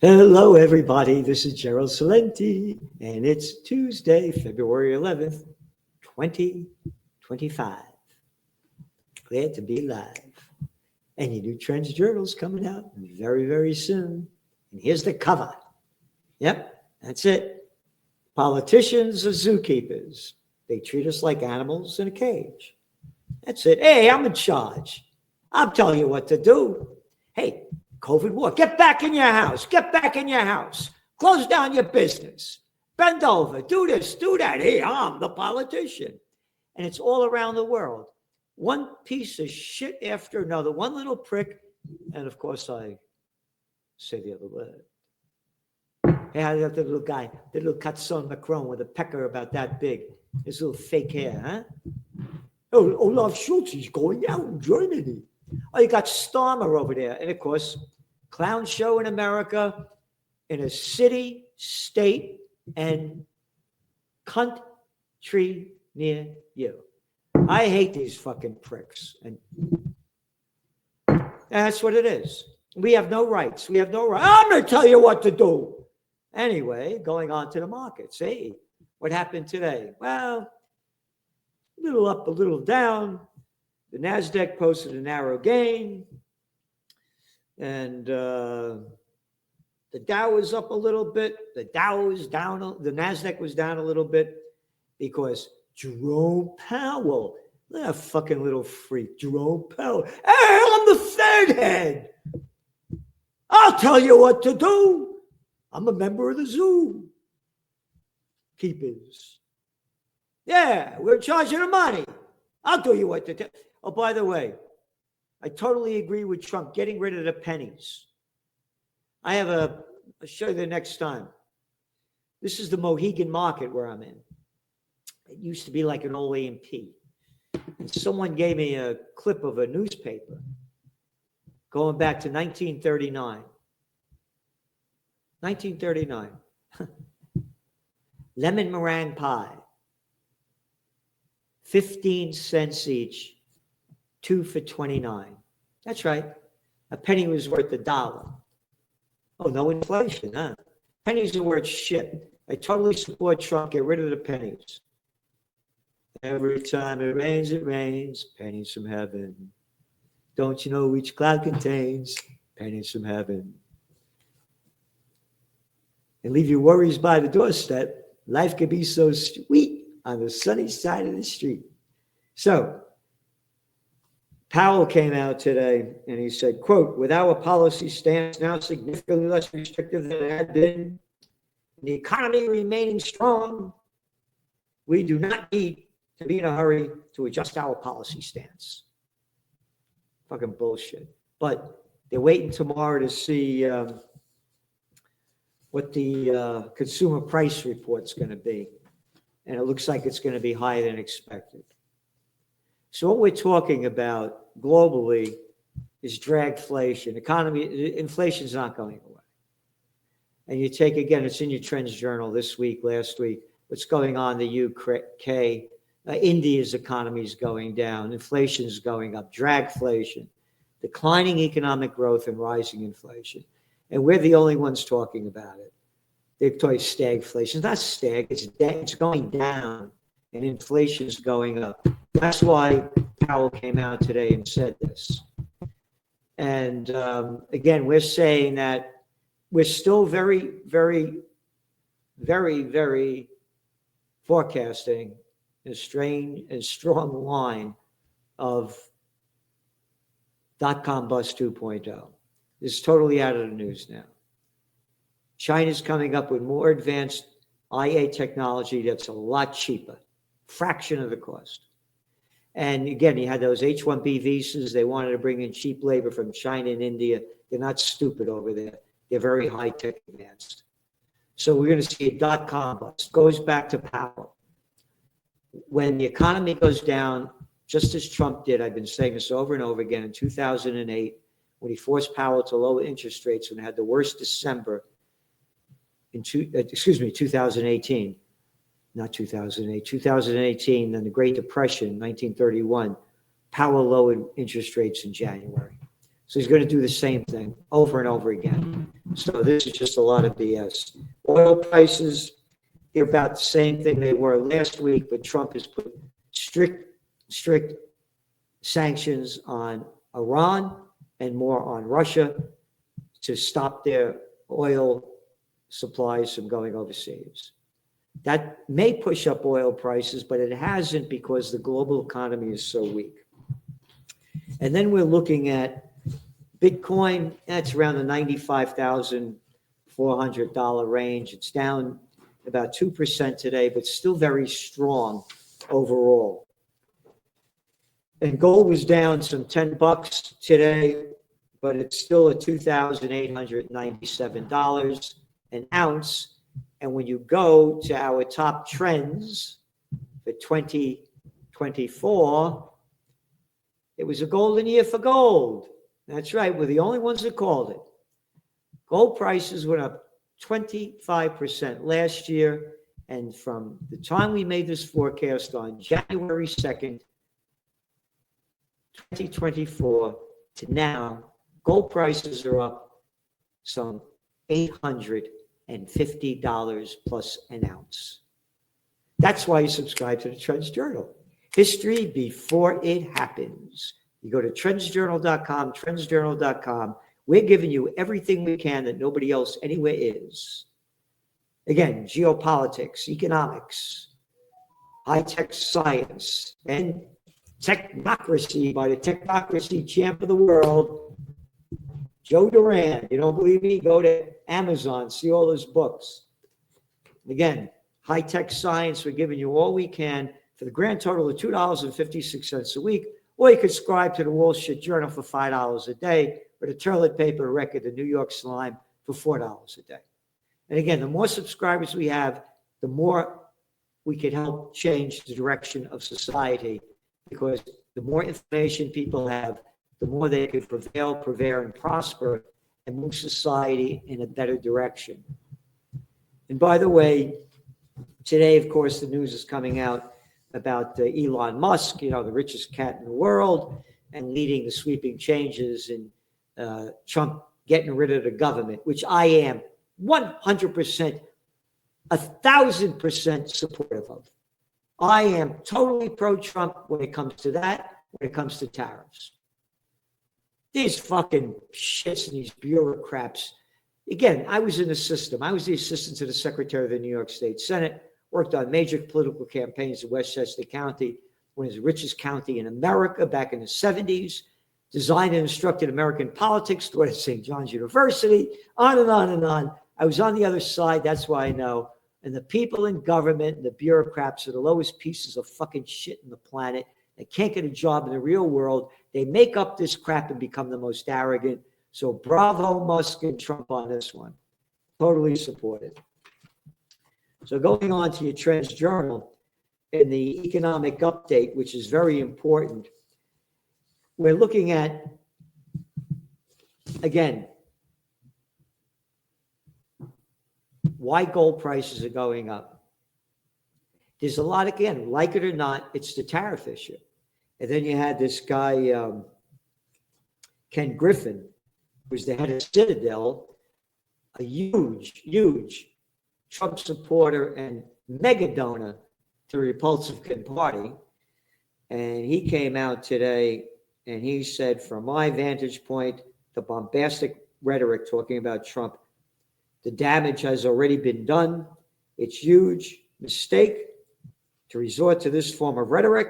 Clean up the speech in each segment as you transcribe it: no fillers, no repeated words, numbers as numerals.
Hello, everybody. This is Gerald Salenti, and it's Tuesday, February 11th, 2025. Glad to be live. And your new Trends Journal's coming out very, very soon. And here's the cover. Yep, that's it. Politicians are zookeepers. They treat us like animals in a cage. That's it. Hey, I'm in charge. I'll tell you what to do. Hey, COVID war. Get back in your house. Get back in your house. Close down your business. Bend over. Do this, do that. Hey, I'm the politician. And it's all around the world. One piece of shit after another. One little prick. And of course, I say the other word. Hey, I got the little guy, the little Katson Macron with a pecker about that big. His little fake hair, huh? Oh, Olaf Schultz, he's going out in Germany. Oh, you got Starmer over there. And of course, clown show in America, in a city, state, and country near you. I hate these fucking pricks. And that's what it is. We have no rights. We have no rights. I'm going to tell you what to do. Anyway, going on to the markets. Hey, what happened today? Well, a little up, a little down. The NASDAQ posted a narrow gain. And the Dow was up a little bit. The Dow was down. The NASDAQ was down a little bit because Jerome Powell, that fucking little freak, Jerome Powell. Hey, I'm the Fed head. I'll tell you what to do. I'm a member of the Zookeepers. Yeah, we're charging the money. I'll tell you what to do. Oh, by the way, I totally agree with Trump getting rid of the pennies. I'll show you the next time. This is the Mohegan Market where I'm in. It used to be like an old A&P. And someone gave me a clip of a newspaper going back to 1939. 1939. Lemon meringue pie. 15 cents each. 2 for 29. That's right. A penny was worth $1. Oh, no inflation, huh? Pennies are worth shit. I totally support Trump. Get rid of the pennies. Every time it rains, pennies from heaven. Don't you know each cloud contains pennies from heaven? And leave your worries by the doorstep. Life can be so sweet on the sunny side of the street. So, Powell came out today and he said, quote, with our policy stance now significantly less restrictive than it had been, and the economy remaining strong, we do not need to be in a hurry to adjust our policy stance. Fucking bullshit. But they're waiting tomorrow to see what the consumer price report's going to be. And it looks like it's going to be higher than expected. So what we're talking about globally is dragflation. Inflation's not going away. And you take, again, it's in your Trends Journal this week, last week, what's going on in the UK. India's economy is going down. Inflation's going up. Dragflation. Declining economic growth and rising inflation. And we're the only ones talking about it. They're talking stagflation. It's not stag, it's going down. And inflation's going up. That's why Powell came out today and said this. And again, we're saying that we're still very, very, very, very forecasting a strange and strong line of dot-com bust 2.0. It's totally out of the news now. China's coming up with more advanced IA technology that's a lot cheaper, fraction of the cost. And again, you had those H-1B visas. They wanted to bring in cheap labor from China and India. They're not stupid over there. They're very high-tech advanced. So we're going to see a dot-com bust. Goes back to Powell. When the economy goes down, just as Trump did, I've been saying this over and over again, in 2008, when he forced Powell to lower interest rates and had the worst December in 2018, not 2008, 2018, then the Great Depression, 1931, Powell lowered interest rates in January. So he's going to do the same thing over and over again. So this is just a lot of BS. Oil prices, they're about the same thing they were last week, but Trump has put strict sanctions on Iran and more on Russia to stop their oil supplies from going overseas. That may push up oil prices, but it hasn't because the global economy is so weak. And then we're looking at Bitcoin. That's around the $95,400 range. It's down about 2% today, but still very strong overall. And gold was down some $10 today, but it's still at $2,897 an ounce. And when you go to our top trends for 2024, it was a golden year for gold. That's right. We're the only ones that called it. Gold prices went up 25% last year. And from the time we made this forecast on January 2nd, 2024 to now, gold prices are up some $850 plus an ounce. That's why you subscribe to the Trends Journal. History before it happens. You go to trendsjournal.com, trendsjournal.com. We're giving you everything we can that nobody else anywhere is. Again, geopolitics, economics, high-tech science, and technocracy by the technocracy champ of the world, Joe Duran. You don't believe me? Go to Amazon, see all his books. Again, high-tech science, we're giving you all we can for the grand total of $2.56 a week, or you could subscribe to the Wall Street Journal for $5 a day, or the Turlet Paper Record, the New York Slime, for $4 a day. And again, the more subscribers we have, the more we can help change the direction of society, because the more information people have, the more they can prevail, and prosper, and move society in a better direction. And by the way, today, of course, the news is coming out about Elon Musk, the richest cat in the world, and leading the sweeping changes in Trump getting rid of the government, which I am 100%, 1,000% supportive of. I am totally pro-Trump when it comes to that, when it comes to tariffs. These fucking shits and these bureaucrats. Again, I was in the system. I was the assistant to the Secretary of the New York State Senate, worked on major political campaigns in Westchester County, one of the richest county in America back in the 70s, designed and instructed American politics, taught at St. John's University, on and on and on. I was on the other side, that's why I know. And the people in government and the bureaucrats are the lowest pieces of fucking shit on the planet. They can't get a job in the real world. They make up this crap and become the most arrogant. So bravo, Musk and Trump on this one. Totally supported. So going on to your Trends Journal, in the economic update, which is very important, we're looking at, again, why gold prices are going up. There's a lot, again, like it or not, it's the tariff issue. And then you had this guy, Ken Griffin, who's the head of Citadel, a huge Trump supporter and mega donor to the Republican Party. And he came out today and he said, from my vantage point, the bombastic rhetoric talking about Trump, the damage has already been done. It's a huge mistake to resort to this form of rhetoric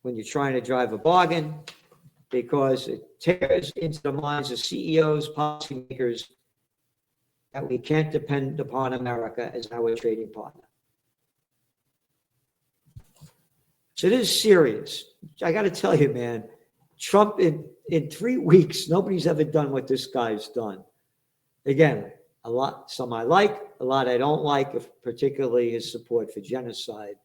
when you're trying to drive a bargain, because it tears into the minds of CEOs, policymakers, that we can't depend upon America as our trading partner. So this is serious. I got to tell you, man, Trump in 3 weeks, nobody's ever done what this guy's done. Again, a lot, some I like, a lot I don't like, particularly his support for genocide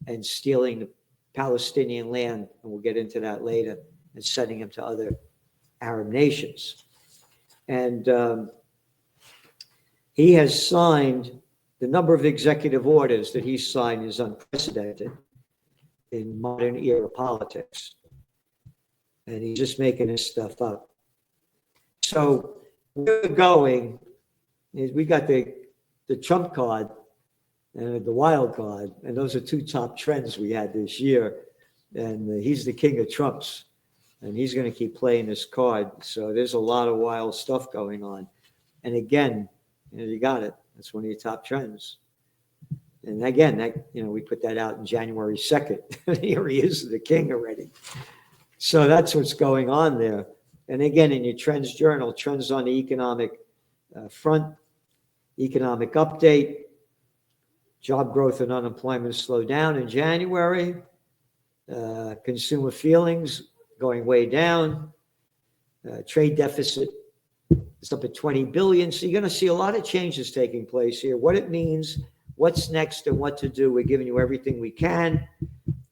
and stealing the Palestinian land, and we'll get into that later, and sending him to other Arab nations. And he has signed, the number of executive orders that he's signed is unprecedented in modern era politics. And he's just making this stuff up. So where we're going is we got the trump card and the wild card, and those are two top trends we had this year. And he's the king of trumps, and he's going to keep playing this card. So there's a lot of wild stuff going on. And again, you got it. That's one of your top trends. And again, we put that out in January 2nd. Here he is, the king already. So that's what's going on there. And again, in your trends journal, trends on the economic front, economic update, job growth and unemployment slowed down in January. Consumer feelings going way down. Trade deficit is up at 20 billion. So you're going to see a lot of changes taking place here. What it means, what's next, and what to do. We're giving you everything we can.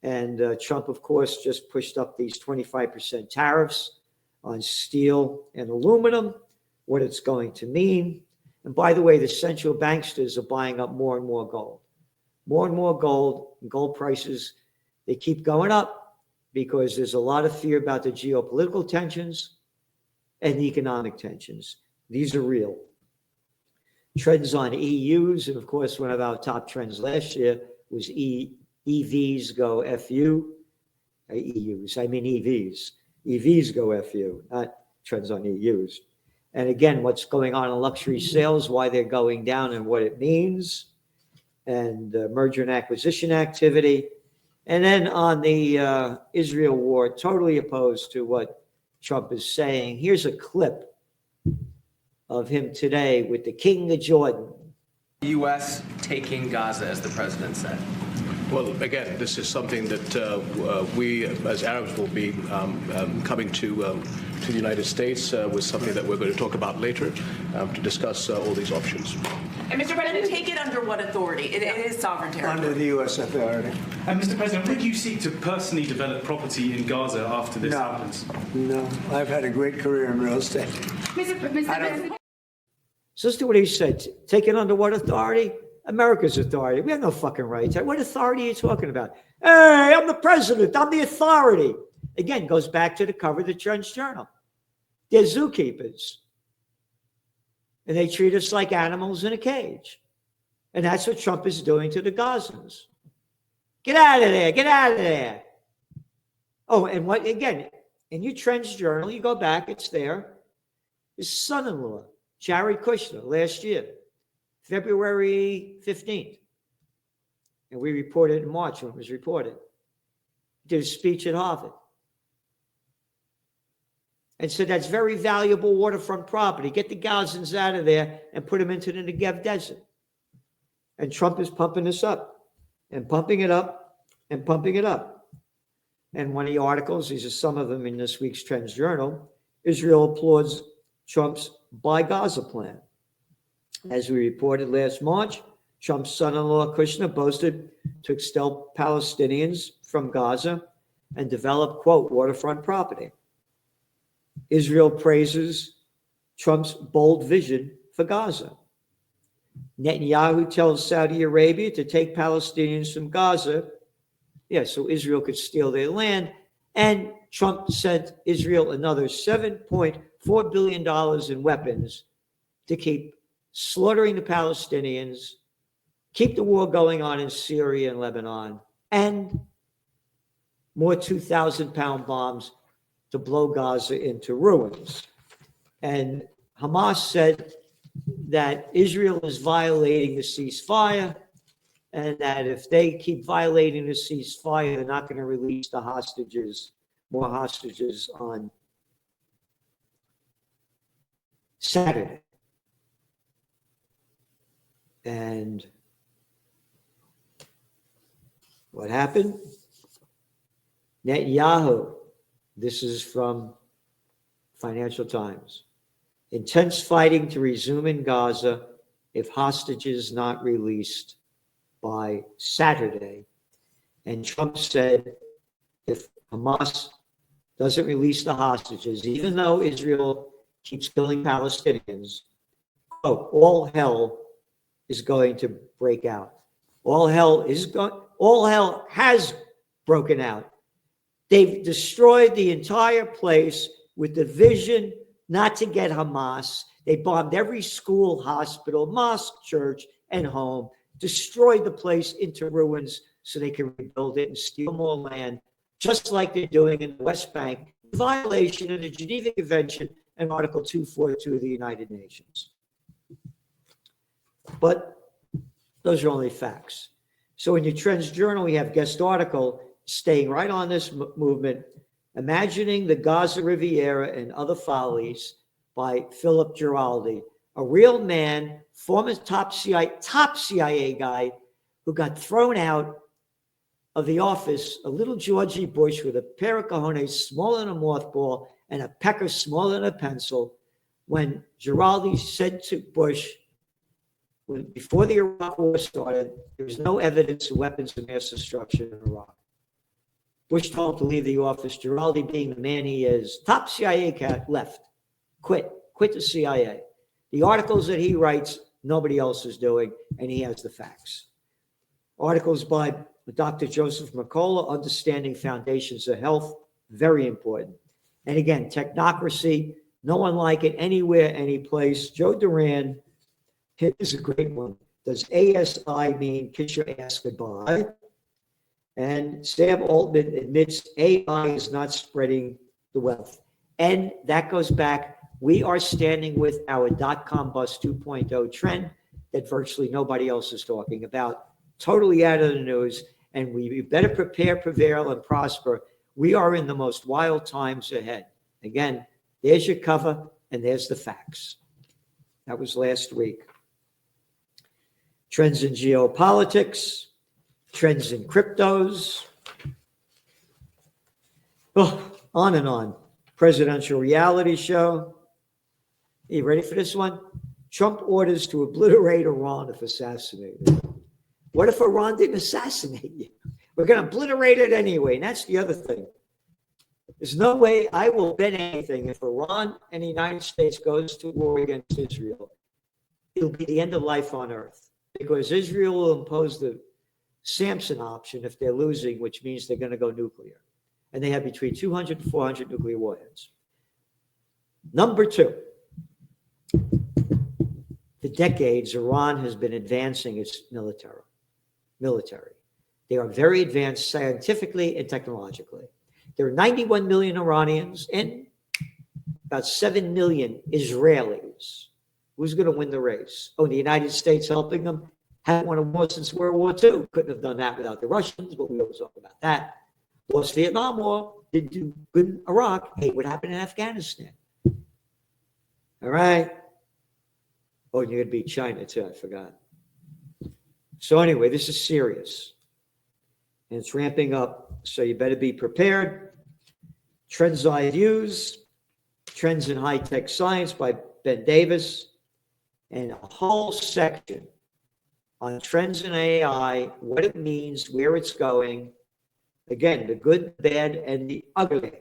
And Trump, of course, just pushed up these 25% tariffs on steel and aluminum, what it's going to mean. And by the way, the central banksters are buying up more and more gold. More and more gold. Gold prices, they keep going up because there's a lot of fear about the geopolitical tensions and the economic tensions. These are real. Trends on EUs, and of course, one of our top trends last year was EVs go FU. EUs, I mean EVs. EVs go FU, not trends on EUs. And again, what's going on in luxury sales, why they're going down and what it means, and merger and acquisition activity. And then on the Israel war, totally opposed to what Trump is saying. Here's a clip of him today with the King of Jordan. U.S. taking Gaza, as the president said. Well, again, this is something that we, as Arabs, will be coming to the United States with something that we're going to talk about later to discuss all these options. And Mr. President, take it under what authority? It is sovereign territory. Under the U.S. authority. And Mr. President, would you seek to personally develop property in Gaza after this happens? No, I've had a great career in real estate. Mr. President. So listen to what he said. Take it under what authority? America's authority. We have no fucking rights. What authority are you talking about? Hey, I'm the president. I'm the authority. Again, goes back to the cover of the Trends Journal. They're zookeepers. And they treat us like animals in a cage. And that's what Trump is doing to the Gazans. Get out of there. Get out of there. Oh, and what, again, in your Trends Journal, you go back, it's there. His son-in-law, Jared Kushner, last year, February 15th. And we reported in March when it was reported. He did a speech at Harvard. And said that's very valuable waterfront property. Get the Gazans out of there and put them into the Negev desert. And Trump is pumping this up and pumping it up and pumping it up. And one of the articles, these are some of them in this week's Trends Journal, Israel applauds Trump's Buy Gaza plan. As we reported last March, Trump's son-in-law Kushner boasted to expel Palestinians from Gaza and develop, quote, waterfront property. Israel praises Trump's bold vision for Gaza. Netanyahu tells Saudi Arabia to take Palestinians from Gaza, so Israel could steal their land. And Trump sent Israel another $7.4 billion in weapons to keep slaughtering the Palestinians, keep the war going on in Syria and Lebanon, and more 2,000-pound bombs to blow Gaza into ruins. And Hamas said that Israel is violating the ceasefire, and that if they keep violating the ceasefire, they're not going to release the hostages, more hostages on Saturday. And what happened? Netanyahu, this is from Financial Times. Intense fighting to resume in Gaza if hostages not released by Saturday. And Trump said if Hamas doesn't release the hostages, even though Israel keeps killing Palestinians, quote, all hell is going to break out. All hell has broken out. They've destroyed the entire place with the vision not to get Hamas. They bombed every school, hospital, mosque, church, and home, destroyed the place into ruins so they can rebuild it and steal more land, just like they're doing in the West Bank, in violation of the Geneva Convention and Article 242 of the United Nations. But those are only facts. So in your Trends Journal, we have guest article staying right on this movement, Imagining the Gaza Riviera and Other Follies by Philip Giraldi, a real man, former top CIA guy who got thrown out of the office, a little Georgie Bush with a pair of cojones smaller than a mothball and a pecker smaller than a pencil, when Giraldi said to Bush, before the Iraq War started, there was no evidence of weapons of mass destruction in Iraq. Bush told him to leave the office. Giraldi, being the man he is, top CIA cat, left, quit the CIA. The articles that he writes, nobody else is doing, and he has the facts. Articles by Dr. Joseph Mercola, Understanding Foundations of Health, very important. And again, technocracy, no one like it anywhere, any place. Joe Duran, here's a great one. Does ASI mean kiss your ass goodbye? And Sam Altman admits AI is not spreading the wealth. And that goes back, we are standing with our dot-com bust 2.0 trend that virtually nobody else is talking about. Totally out of the news. And we better prepare, prevail, and prosper. We are in the most wild times ahead. Again, there's your cover, and there's the facts. That was last week. Trends in geopolitics, trends in cryptos. Oh, on and on. Presidential reality show. Are you ready for this one? Trump orders to obliterate Iran if assassinated. What if Iran didn't assassinate you? We're going to obliterate it anyway. And that's the other thing. There's no way I will bet anything if Iran and the United States goes to war against Israel, it'll be the end of life on earth, because Israel will impose the Samson option if they're losing, which means they're going to go nuclear. And they have between 200 and 400 nuclear warheads. Number two, for decades, Iran has been advancing its military. They are very advanced scientifically and technologically. There are 91 million Iranians and about 7 million Israelis. Who's going to win the race? Oh, the United States helping them? Haven't won a war since World War II. Couldn't have done that without the Russians, but we always talk about that. Lost Vietnam War, didn't do good in Iraq. Hey, what happened in Afghanistan? All right. Oh, and you're going to beat China too, I forgot. So anyway, this is serious. And it's ramping up, so you better be prepared. Trends I Use, Trends in High-Tech Science by Ben Davis, and a whole section on trends in AI, what it means, where it's going. Again, the good, the bad, and the ugly.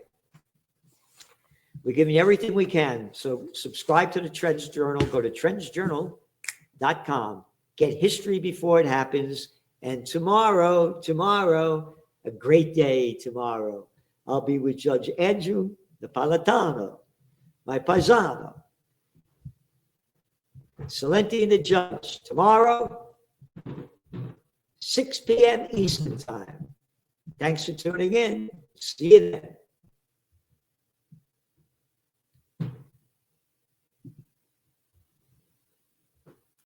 We're giving you everything we can. So subscribe to the Trends Journal. Go to trendsjournal.com. Get history before it happens. And tomorrow, a great day tomorrow. I'll be with Judge Andrew Napolitano, my paisano. Salenti and the Judge. Tomorrow, 6 p.m. Eastern Time. Thanks for tuning in. See you then.